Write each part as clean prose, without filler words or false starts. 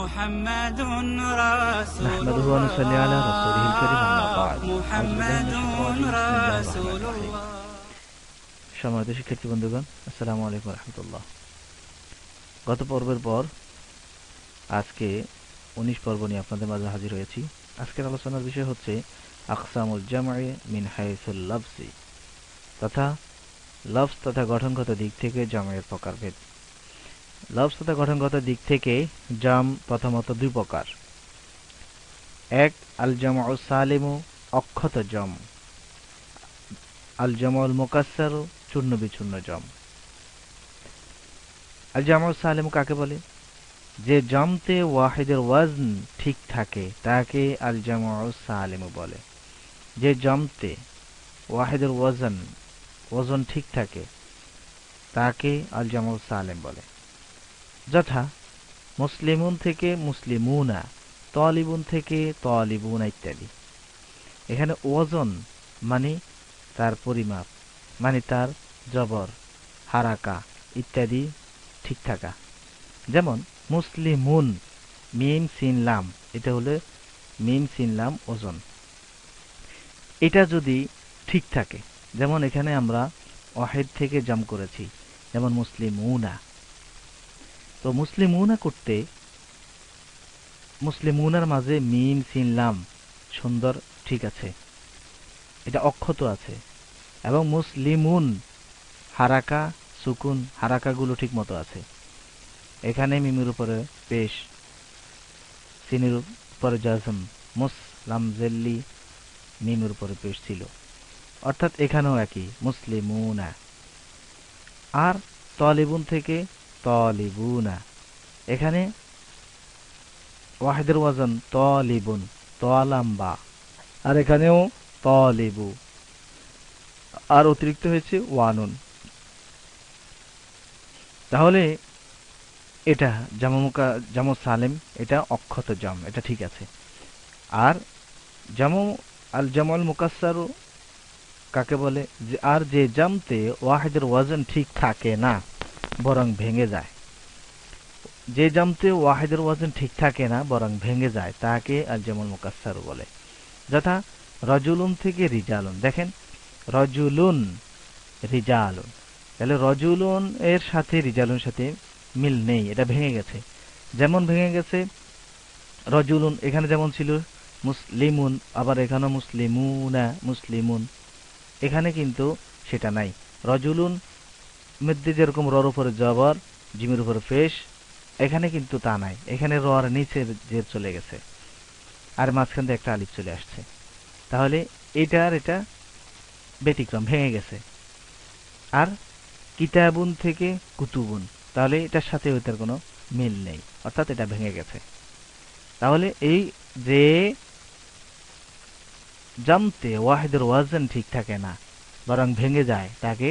محمد رسول نحمده ونصلي على رسوله الكريم أما بعد محمد رسول সম্মানিত শিক্ষার্থী বন্ধুগণ, আসসালামু আলাইকুম রাহমাতুল্লাহ। গত পর্বের পর আজকে 19 পর্ব নিয়ে আপনাদের মাঝে হাজির হয়েছি। আজকের আলোচনার বিষয় হচ্ছে আকসামুল জামঈ মিন হাইসুল লফজি, তথা লফজ তথা গঠনগত দিক থেকে জামএর প্রকারভেদ। লফজ তথা গঠনগত দিক থেকে জাম প্রথমত দুই প্রকার। এক, আল জামউ সালিমু, অক্ষত জম। আল জামউল মুকাসসারু, চূর্ণ বিচূর্ণ জম। আল জামউ সালিমু কাকে বলে? যে জমতে ওয়াহিদের ওয়াজন ঠিক থাকে তাকে আল জামউ সালিমু বলে। যে জমতে ওয়াহিদের ওজন ঠিক থাকে তাকে আল জামউ সালিম বলে। যথা মুসলিমুন থেকে মুসলিমুনা, তালিবুন থেকে তালিবুনা ইত্যাদি। এখানে ওজন মানে তার পরিমাপ, মানে তার জবর, হারাকা ইত্যাদি ঠিক থাকা। যেমন মুসলিমুন, মিম সিন লাম, এটা হলো মিম সিন লাম ওজন। এটা যদি ঠিক থাকে, যেমন এখানে আমরা ওয়াহিদ থেকে জাম করেছি, যেমন মুসলিমুনা। তো মুসলিমুনা করতে মুসলিমুনার মাঝে মিম সিন লাম সুন্দর ঠিক আছে, এটা অক্ষত আছে, এবং মুসলিমুন হারাকা সুকুন হারাকাগুলো ঠিক মতো আছে। এখানে মিমের উপরে পেশ, সিনের উপরে জাজম, মুসলাম জেল্লি মিমের উপরে পেশ ছিল, অর্থাৎ এখানেও একই মুসলিমুনা। আর তালিবুন থেকে তালিবুনা, এখানে ওয়াহিদের ওয়াজন তালিবুন, তালাম্বা, আর এখানেও তালিবু, আর অতিরিক্ত হয়েছে ওয়ানুন। তাহলে এটা জামু সালেম, এটা অক্ষত জাম, এটা ঠিক আছে। আর আল জামুল মুকাসসারু কাকে বলে? আর যে জামতে ওয়াহিদের ওয়াজন ঠিক থাকে না, বরং ভেঙে যায়। যে জামতে ওয়াহিদের ওয়াজন ঠিক থাকে না, বরং ভেঙে যায়, তাকে আল জামুল মুকাসসারু বলে। যথা রজুলুন থেকে রিজালুন। দেখেন রজুলুন রিজালুন, তাহলে রজুলুন এর সাথে রিজালুন সাথে মিল নেই, এটা ভেঙে গেছে। যেমন ভেঙে গেছে রজুলুন, এখানে যেমন ছিল মুসলিমুন, আবার এখানে মুসলিমুনা, মুসলিমুন, এখানে কিন্তু সেটা নাই। রজুলুন মধ্যে যেরকম রর উপরে জবর, জিমের উপরে পেশ, এখানে কিন্তু তা নাই। এখানে রর নিচে জের চলে গেছে, আর মাঝখান দিয়ে একটা আলিফ চলে আসছে। তাহলে এটা আর এটা ব্যতিক্রম, ভেঙে গেছে। আর কিতাবুন থেকে কুতুবুন, তাহলে এটার সাথে ওইটার কোনো মিল নেই, অর্থাৎ এটা ভেঙে গেছে। তাহলে এই যে জামতে ওয়াহিদের ওয়াজন ঠিক থাকে না, বরং ভেঙে যায়, তাকে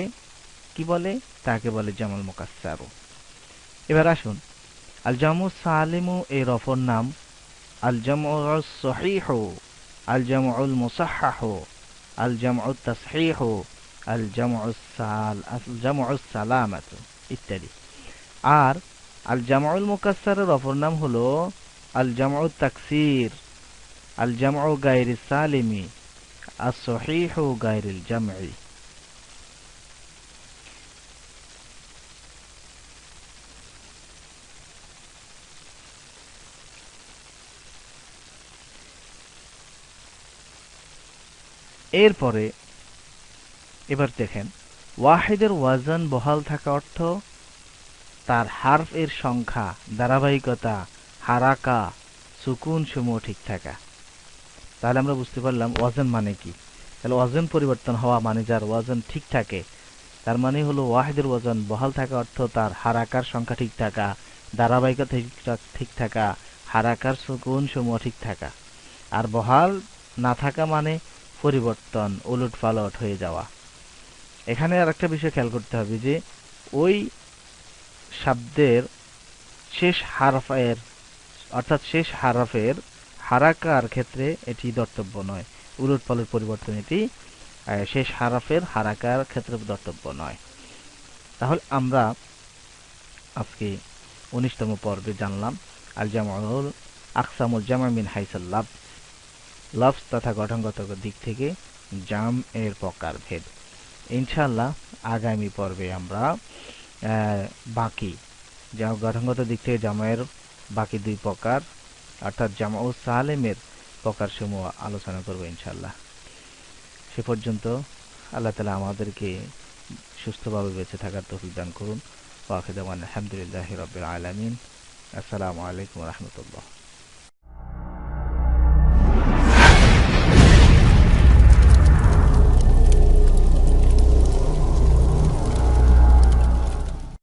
কি বলে? তাকে বলে জামুল মুকাসসারু। এবার আসুন, আল জামু সালিমু এর অপর নাম আল জামউস সহিহু, আল জামউল মুসাহহাহু, আল জামউত তাসহিহু, আল জামউস সালামাতু ইত্যাদি। আর আল জামউল মুকাসসারের অপর নাম হলো আল জামউত তাকসির, আল জামউ গায়রিস সালিমি, আস সহিহু গায়রিল জামঈ। এরপরে এবার দেখেন, ওয়াহিদের ওয়াজন বহাল থাকা অর্থ তার হারফ এর সংখ্যা, ধারাবাহিকতা, হারাকা, সুকুন সমূহ ঠিক থাকা। তাহলে আমরা বুঝতে পারলাম ওয়াজন মানে কি। তাহলে ওয়াজন পরিবর্তন হওয়া মানে যার ওয়াজন ঠিক থাকে, তার মানে হলো ওয়াহিদের ওয়াজন বহাল থাকা অর্থ তার হারাকার সংখ্যা ঠিক থাকা, ধারাবাহিকতা ঠিক থাকা, হারাকার সুকুন সমূহ ঠিক থাকা। আর বহাল না থাকা মানে পরিবর্তন, উলট পালট হয়ে যাওয়া। এখানে আর একটা বিষয় খেয়াল করতে হবে যে ওই শব্দের শেষ হারফের, অর্থাৎ শেষ হারফের হারাকার ক্ষেত্রে এটি ধর্তব্য নয়, উলট পালট পরিবর্তন এটি শেষ হারফের হারাকার ক্ষেত্রে ধর্তব্য নয়। তাহলে আমরা আজকে 19তম পর্বে জানলাম আল জামউল আকসামুল জামা মিন হাইসাল লফজ তথা গঠনগত দিক থেকে জাম এর প্রকারভেদ। ইনশাআল্লাহ আগামী পর্বে আমরা বাকি গঠনগত দিক থেকে জামের বাকি দুই প্রকার অর্থাৎ জামউ সালেমের প্রকারসমূহ আলোচনা করব ইনশাআল্লাহ। সে পর্যন্ত আল্লাহ তাআলা আমাদেরকে সুস্থভাবে বেঁচে থাকার তৌফিক দান করুন। ওয়া আখিরু দাওয়ানা আলহামদুলিল্লাহি রাব্বিল আলামিন। আসসালামু আলাইকুম ওয়া রাহমাতুল্লাহ।